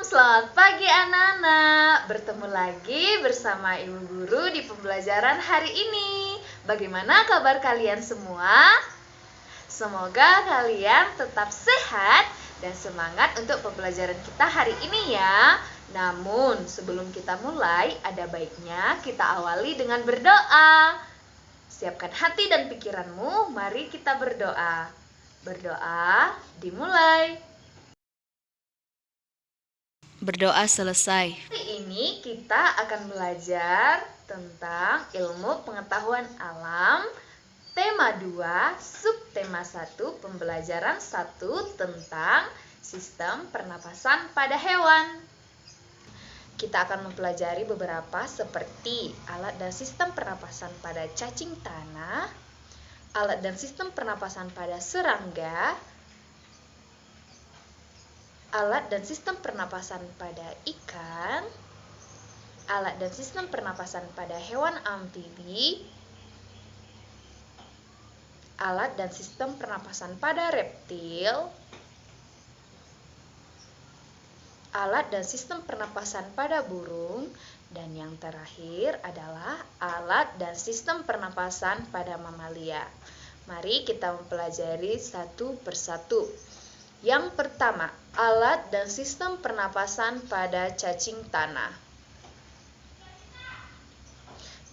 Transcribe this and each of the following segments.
Selamat pagi anak-anak. Bertemu lagi bersama Ibu Guru di pembelajaran hari ini. Bagaimana kabar kalian semua? Semoga kalian tetap sehat dan semangat untuk pembelajaran kita hari ini ya. Namun sebelum kita mulai, ada baiknya kita awali dengan berdoa. Siapkan hati dan pikiranmu, mari kita berdoa. Berdoa dimulai. Berdoa selesai. Hari ini kita akan belajar tentang ilmu pengetahuan alam, tema 2, subtema 1, pembelajaran 1 tentang sistem pernapasan pada hewan. Kita akan mempelajari beberapa seperti alat dan sistem pernapasan pada cacing tanah, alat dan sistem pernapasan pada serangga, alat dan sistem pernapasan pada ikan, alat dan sistem pernapasan pada hewan amfibi, alat dan sistem pernapasan pada reptil, alat dan sistem pernapasan pada burung, dan yang terakhir adalah alat dan sistem pernapasan pada mamalia. Mari kita mempelajari satu persatu. Yang pertama, alat dan sistem pernapasan pada cacing tanah.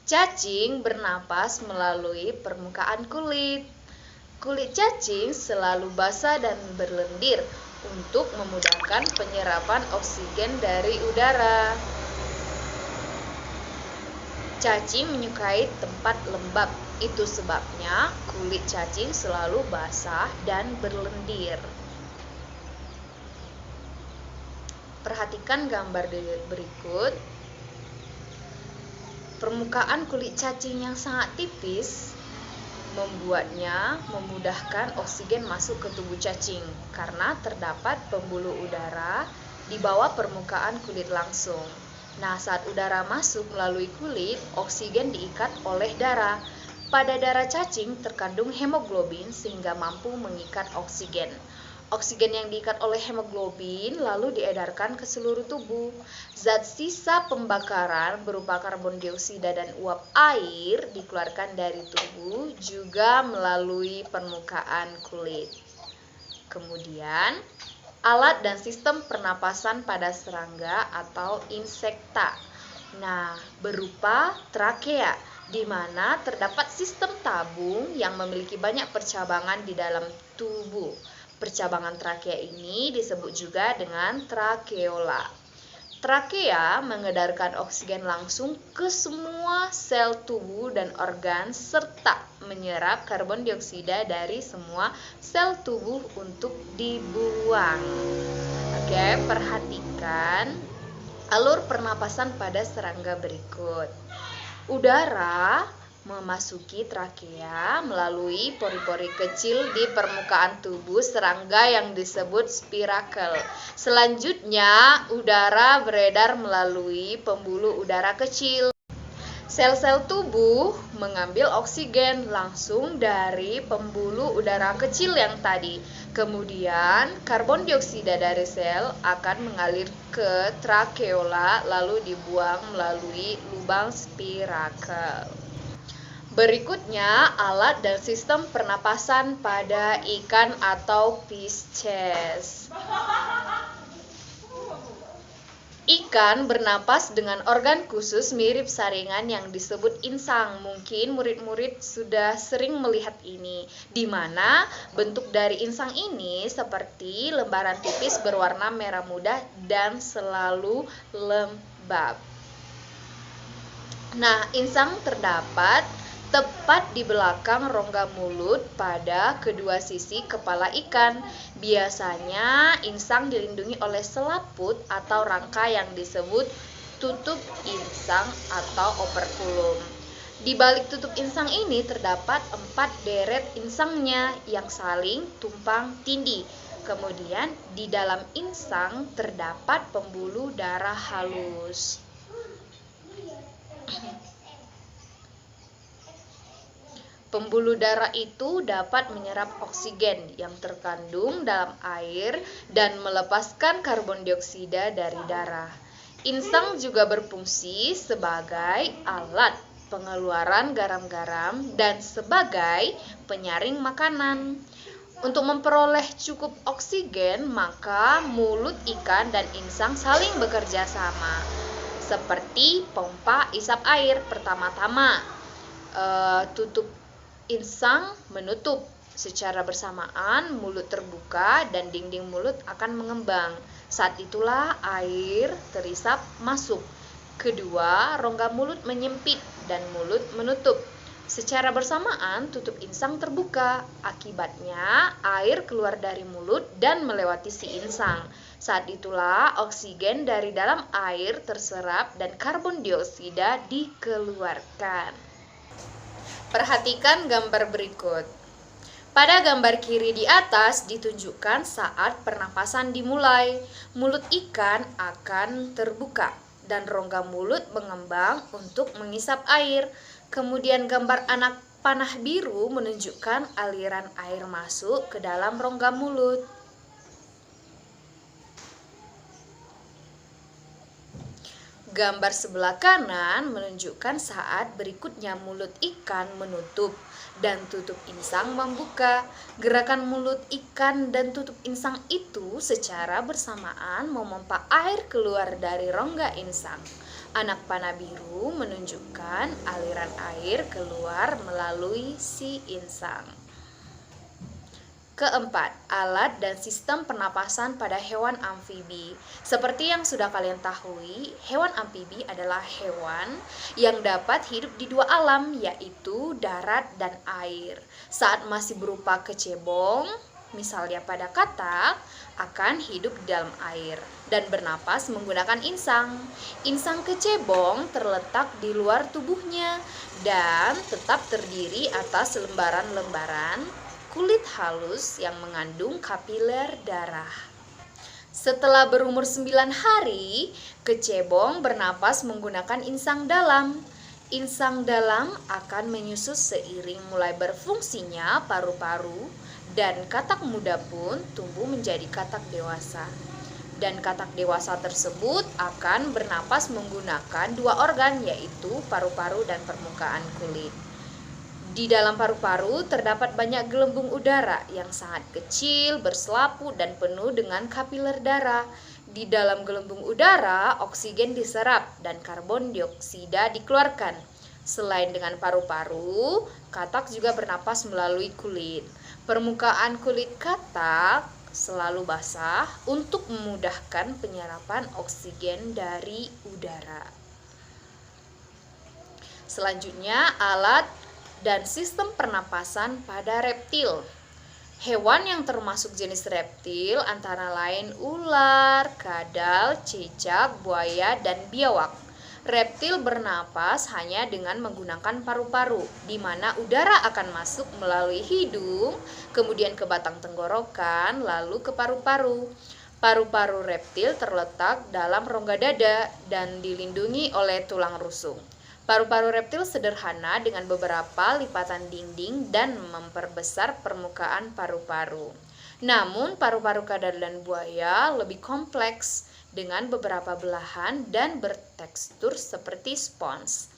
Cacing bernapas melalui permukaan kulit. Kulit cacing selalu basah dan berlendir untuk memudahkan penyerapan oksigen dari udara. Cacing menyukai tempat lembab, itu sebabnya kulit cacing selalu basah dan berlendir. Perhatikan gambar berikut. Permukaan kulit cacing yang sangat tipis membuatnya memudahkan oksigen masuk ke tubuh cacing karena terdapat pembuluh udara di bawah permukaan kulit langsung. Nah, saat udara masuk melalui kulit, oksigen diikat oleh darah. Pada darah cacing terkandung hemoglobin sehingga mampu mengikat oksigen. Oksigen yang diikat oleh hemoglobin lalu diedarkan ke seluruh tubuh. Zat sisa pembakaran berupa karbon dioksida dan uap air dikeluarkan dari tubuh juga melalui permukaan kulit. Kemudian, alat dan sistem pernapasan pada serangga atau insekta. Nah, berupa trakea, di mana terdapat sistem tabung yang memiliki banyak percabangan di dalam tubuh. Percabangan trakea ini disebut juga dengan trakeola. Trakea mengedarkan oksigen langsung ke semua sel tubuh dan organ serta menyerap karbon dioksida dari semua sel tubuh untuk dibuang. Oke, perhatikan alur pernapasan pada serangga berikut. Udara memasuki trakea melalui pori-pori kecil di permukaan tubuh serangga yang disebut spirakel. Selanjutnya, udara beredar melalui pembuluh udara kecil. Sel-sel tubuh mengambil oksigen langsung dari pembuluh udara kecil yang tadi. Kemudian, karbon dioksida dari sel akan mengalir ke trakeola lalu dibuang melalui lubang spirakel. Berikutnya, alat dan sistem pernapasan pada ikan atau Pisces. Ikan bernapas dengan organ khusus mirip saringan yang disebut insang. Mungkin murid-murid sudah sering melihat ini, di mana bentuk dari insang ini seperti lembaran tipis berwarna merah muda dan selalu lembab. Nah, insang terdapat tepat di belakang rongga mulut pada kedua sisi kepala ikan. Biasanya insang dilindungi oleh selaput atau rangka yang disebut tutup insang atau operculum. Di balik tutup insang ini terdapat 4 deret insangnya yang saling tumpang tindih. Kemudian di dalam insang terdapat pembuluh darah halus. Pembuluh darah itu dapat menyerap oksigen yang terkandung dalam air dan melepaskan karbon dioksida dari darah. Insang juga berfungsi sebagai alat pengeluaran garam-garam dan sebagai penyaring makanan. Untuk memperoleh cukup oksigen, maka mulut ikan dan insang saling bekerja sama. Seperti pompa isap air, pertama-tama tutup insang menutup secara bersamaan, mulut terbuka dan dinding mulut akan mengembang. Saat itulah air terisap masuk. Kedua, rongga mulut menyempit dan mulut menutup. Secara bersamaan, tutup insang terbuka. Akibatnya, air keluar dari mulut dan melewati si insang. Saat itulah oksigen dari dalam air terserap dan karbon dioksida dikeluarkan. Perhatikan gambar berikut. Pada gambar kiri di atas ditunjukkan saat pernapasan dimulai. Mulut ikan akan terbuka dan rongga mulut mengembang untuk mengisap air. Kemudian gambar anak panah biru menunjukkan aliran air masuk ke dalam rongga mulut. Gambar sebelah kanan menunjukkan saat berikutnya mulut ikan menutup dan tutup insang membuka. Gerakan mulut ikan dan tutup insang itu secara bersamaan memompa air keluar dari rongga insang. Anak panah biru menunjukkan aliran air keluar melalui si insang. Keempat, alat dan sistem pernapasan pada hewan amfibi. Seperti yang sudah kalian tahui, hewan amfibi adalah hewan yang dapat hidup di dua alam, yaitu darat dan air. Saat masih berupa kecebong, misalnya pada katak, akan hidup di dalam air dan bernapas menggunakan insang. Insang kecebong terletak di luar tubuhnya dan tetap terdiri atas lembaran-lembaran kulit halus yang mengandung kapiler darah. Setelah berumur 9 hari, kecebong bernapas menggunakan insang dalam. Insang dalam akan menyusut seiring mulai berfungsinya paru-paru dan katak muda pun tumbuh menjadi katak dewasa. Dan katak dewasa tersebut akan bernapas menggunakan dua organ, yaitu paru-paru dan permukaan kulit. Di dalam paru-paru terdapat banyak gelembung udara yang sangat kecil, berselapu, dan penuh dengan kapiler darah. Di dalam gelembung udara, oksigen diserap dan karbon dioksida dikeluarkan. Selain dengan paru-paru, katak juga bernapas melalui kulit. Permukaan kulit katak selalu basah untuk memudahkan penyerapan oksigen dari udara. Selanjutnya, alat dan sistem pernapasan pada reptil. Hewan yang termasuk jenis reptil antara lain ular, kadal, cicak, buaya, dan biawak. Reptil bernapas hanya dengan menggunakan paru-paru, di mana udara akan masuk melalui hidung, kemudian ke batang tenggorokan, lalu ke paru-paru. Paru-paru reptil terletak dalam rongga dada dan dilindungi oleh tulang rusuk. Paru-paru reptil sederhana dengan beberapa lipatan dinding dan memperbesar permukaan paru-paru. Namun paru-paru kadal dan buaya lebih kompleks dengan beberapa belahan dan bertekstur seperti spons.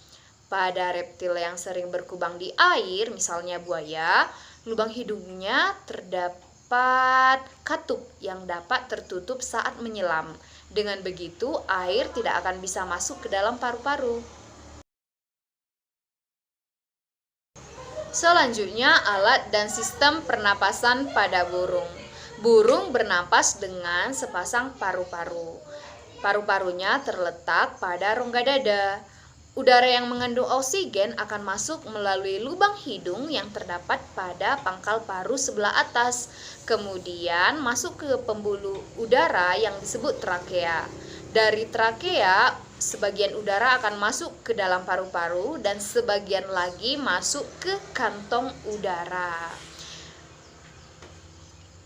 Pada reptil yang sering berkubang di air, misalnya buaya, lubang hidungnya terdapat katup yang dapat tertutup saat menyelam. Dengan begitu, air tidak akan bisa masuk ke dalam paru-paru. Selanjutnya, alat dan sistem pernapasan pada burung. Burung bernapas dengan sepasang paru-paru. Paru-parunya terletak pada rongga dada. Udara yang mengandung oksigen akan masuk melalui lubang hidung yang terdapat pada pangkal paru sebelah atas. Kemudian masuk ke pembuluh udara yang disebut trakea. Dari trakea, sebagian udara akan masuk ke dalam paru-paru dan sebagian lagi masuk ke kantong udara.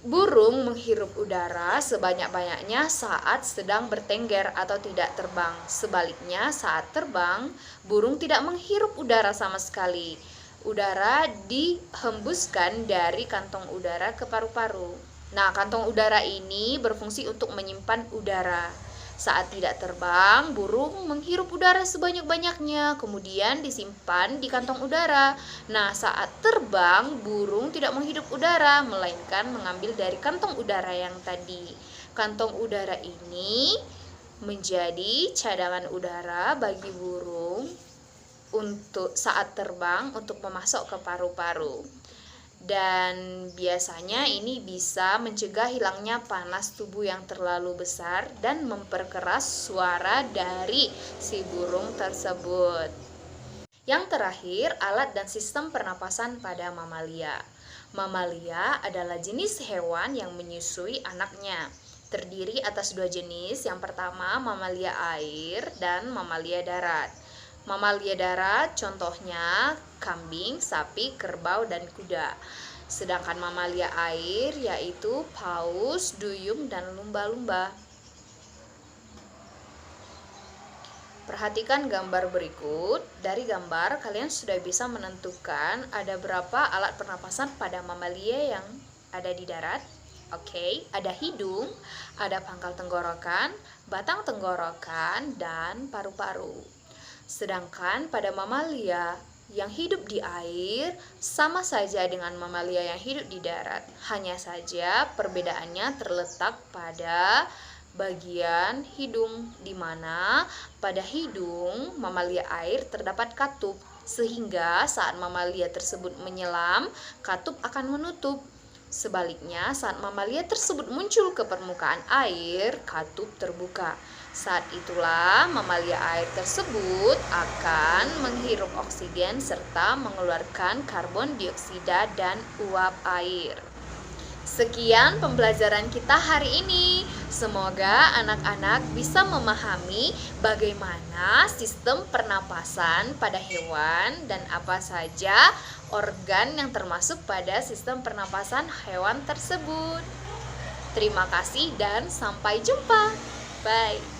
Burung menghirup udara sebanyak-banyaknya saat sedang bertengger atau tidak terbang. Sebaliknya, saat terbang, burung tidak menghirup udara sama sekali. udara dihembuskan dari kantong udara ke paru-paru. Nah, kantong udara ini berfungsi untuk menyimpan udara. Saat tidak terbang, burung menghirup udara sebanyak-banyaknya, kemudian disimpan di kantong udara. Nah, saat terbang, burung tidak menghirup udara, melainkan mengambil dari kantong udara yang tadi. Kantong udara ini menjadi cadangan udara bagi burung untuk saat terbang untuk memasok ke paru-paru. Dan biasanya ini bisa mencegah hilangnya panas tubuh yang terlalu besar dan memperkeras suara dari si burung tersebut. Yang terakhir, alat dan sistem pernapasan pada mamalia. Mamalia adalah jenis hewan yang menyusui anaknya. Terdiri atas dua jenis, yang pertama mamalia air dan mamalia darat. Mamalia darat contohnya kambing, sapi, kerbau, dan kuda. Sedangkan mamalia air yaitu paus, duyung, dan lumba-lumba. Perhatikan gambar berikut. Dari gambar kalian sudah bisa menentukan ada berapa alat pernapasan pada mamalia yang ada di darat. Oke, ada hidung, ada pangkal tenggorokan, batang tenggorokan, dan paru-paru. Sedangkan pada mamalia yang hidup di air sama saja dengan mamalia yang hidup di darat. Hanya saja perbedaannya terletak pada bagian hidung, di mana pada hidung mamalia air terdapat katup, sehingga saat mamalia tersebut menyelam, katup akan menutup. Sebaliknya, saat mamalia tersebut muncul ke permukaan air, katup terbuka. Saat itulah mamalia air tersebut akan menghirup oksigen serta mengeluarkan karbon dioksida dan uap air. Sekian pembelajaran kita hari ini. Semoga anak-anak bisa memahami bagaimana sistem pernapasan pada hewan dan apa saja organ yang termasuk pada sistem pernapasan hewan tersebut. Terima kasih dan sampai jumpa. Bye.